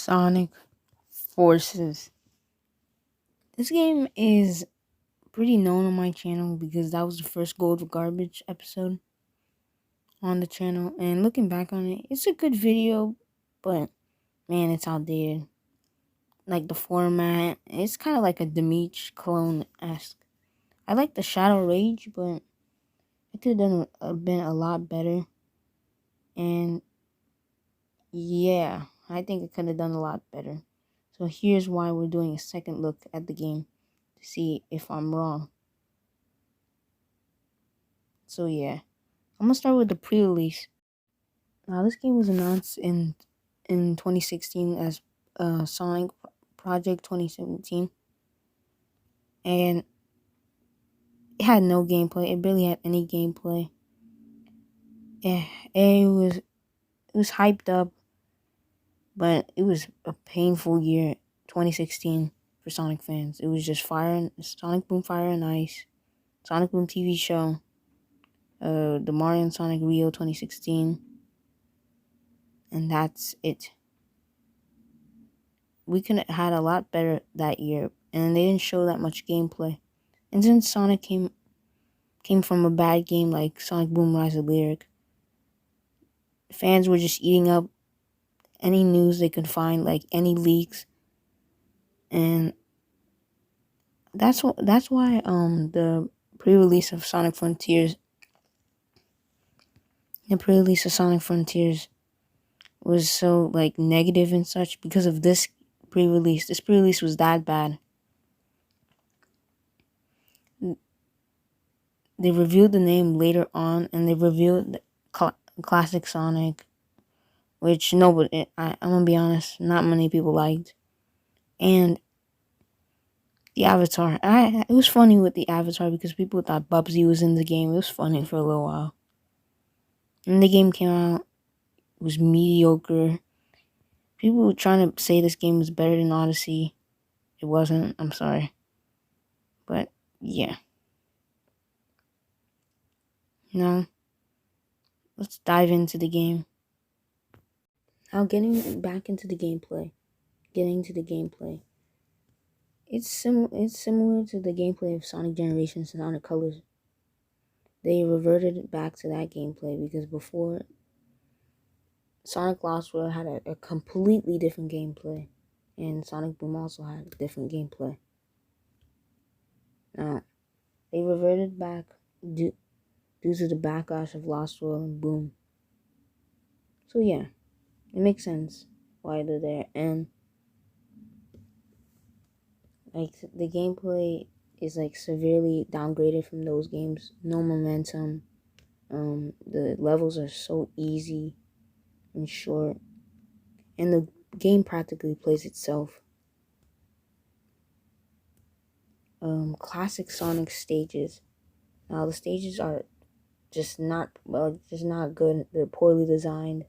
Sonic Forces. This game is pretty known on my channel because that was the first Gold Garbage episode on the channel. And looking back on it, it's a good video, but man, it's outdated. Like the format, it's kind of like a Demeach clone-esque. I like the Shadow Rage, but it could have been a lot better. And yeah, I think it could have done a lot better. So here's why we're doing a second look at the game to see if I'm wrong. So yeah, I'm gonna start with the pre-release. Now this game was announced in 2016 as Sonic Project 2017, and it had no gameplay. It barely had any gameplay. Yeah, it was hyped up, but it was a painful year, 2016 for Sonic fans. It was just Sonic Boom Fire and Ice, Sonic Boom TV show, the Mario and Sonic Rio 2016, and that's it. We could have had a lot better that year, and they didn't show that much gameplay. And since Sonic came from a bad game like Sonic Boom Rise of Lyric, fans were just eating up any news they could find, like any leaks, and that's why the pre-release of Sonic Frontiers was so like negative and such because of this pre-release. This pre-release was that bad. They revealed the name later on, and they revealed Classic Sonic, which nobody, I'm gonna be honest, not many people liked. And the Avatar, it was funny with the Avatar because people thought Bubsy was in the game. It was funny for a little while. And the game came out, it was mediocre. People were trying to say this game was better than Odyssey. It wasn't, I'm sorry. But, yeah. Now, let's dive into the game. Now, getting back into the gameplay. It's similar to the gameplay of Sonic Generations and Sonic Colors. They reverted back to that gameplay because before, Sonic Lost World had a completely different gameplay, and Sonic Boom also had a different gameplay. Now, they reverted back due to the backlash of Lost World and Boom. So yeah, it makes sense why they're there, and like the gameplay is like severely downgraded from those games. No momentum. The levels are so easy and short, and the game practically plays itself. Classic Sonic stages. Now the stages are just not good. They're poorly designed.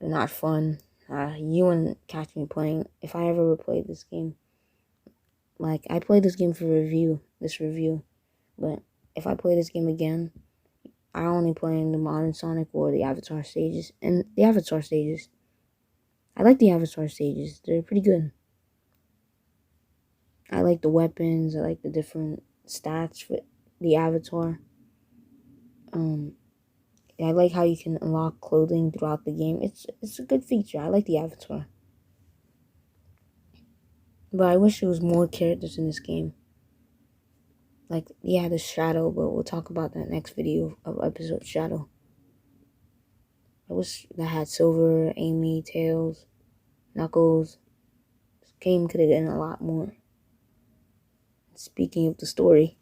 They're not fun. You wouldn't catch me playing if I ever replayed this game. Like I played this game for this review, but if I play this game again, I only play in the modern Sonic or the Avatar stages. And the Avatar stages, I like the Avatar stages. They're pretty good. I like the weapons. I like the different stats for the Avatar. I like how you can unlock clothing throughout the game. It's a good feature. I like the Avatar. But I wish there was more characters in this game. Like, yeah, the Shadow, but we'll talk about that next video of episode Shadow. I wish that had Silver, Amy, Tails, Knuckles. This game could have done a lot more. Speaking of the story,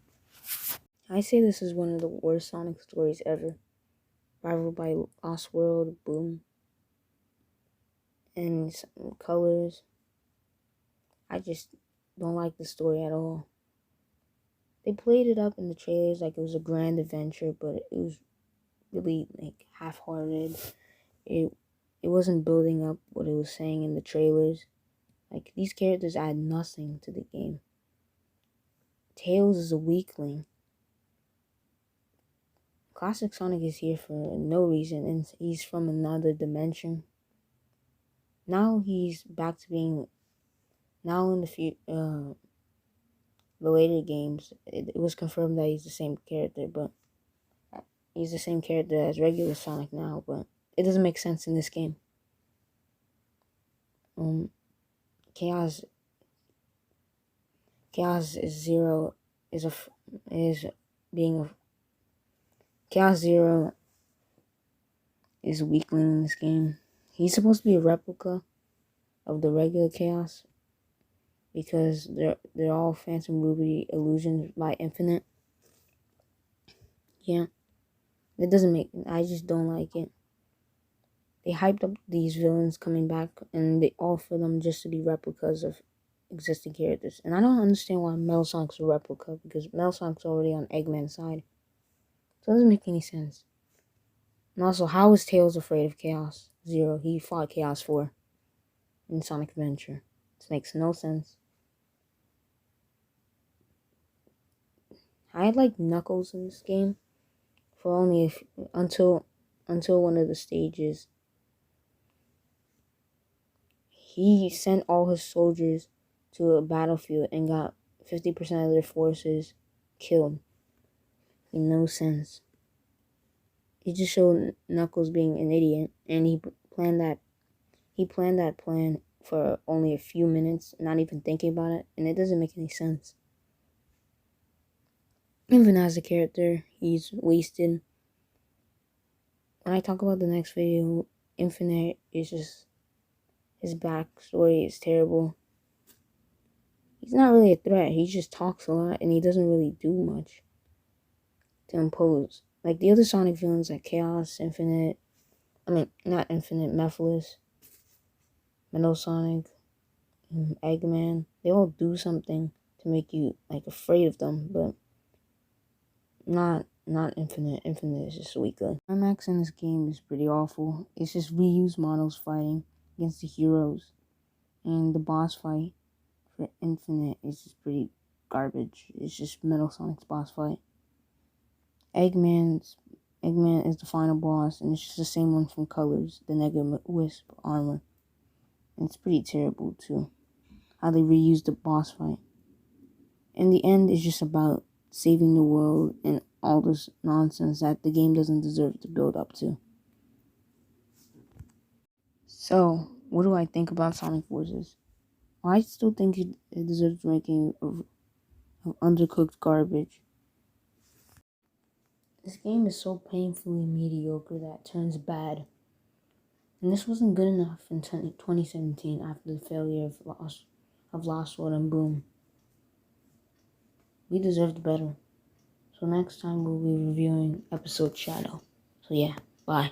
I say this is one of the worst Sonic stories ever. Rivaled by Lost World, Boom, and Colors. I just don't like the story at all. They played it up in the trailers like it was a grand adventure, but it was really like half-hearted. It wasn't building up what it was saying in the trailers. Like these characters add nothing to the game. Tails is a weakling. Classic Sonic is here for no reason, and he's from another dimension. now he's back to being, now in the later games, it was confirmed that he's the same character, but he's the same character as regular Sonic now, but it doesn't make sense in this game. Chaos is Zero is being a Chaos Zero is a weakling in this game. He's supposed to be a replica of the regular Chaos because they're all Phantom Ruby illusions by Infinite. Yeah, it doesn't make. I just don't like it. They hyped up these villains coming back, and they offer them just to be replicas of existing characters. And I don't understand why Metal Sonic's a replica, because Metal Sonic's already on Eggman's side. So it doesn't make any sense. And also, how is Tails afraid of Chaos Zero? He fought Chaos 4 in Sonic Adventure. This makes no sense. I had like Knuckles in this game for only until one of the stages. He sent all his soldiers to a battlefield and got 50% of their forces killed. In no sense. He just showed Knuckles being an idiot, and he planned that plan for only a few minutes, not even thinking about it, and it doesn't make any sense. Even as a character, he's wasted. When I talk about the next video, Infinite is just, his backstory is terrible. He's not really a threat, he just talks a lot, and he doesn't really do much to impose. Like the other Sonic villains like Chaos, Infinite, not Infinite, Mephiles, Metal Sonic, Eggman, they all do something to make you like afraid of them, but not Infinite. Infinite is just weaker. Climax in this game is pretty awful. It's just reused models fighting against the heroes, and the boss fight for Infinite is just pretty garbage. It's just Metal Sonic's boss fight. Eggman is the final boss, and it's just the same one from Colors, the Negative Wisp armor. And it's pretty terrible too, how they reused the boss fight. In the end, it's just about saving the world and all this nonsense that the game doesn't deserve to build up to. So, what do I think about Sonic Forces? Well, I still think it deserves ranking of undercooked garbage. This game is so painfully mediocre that it turns bad. And this wasn't good enough in 2017 after the failure of Lost World and Boom. We deserved better. So next time we'll be reviewing episode Shadow. So yeah, bye.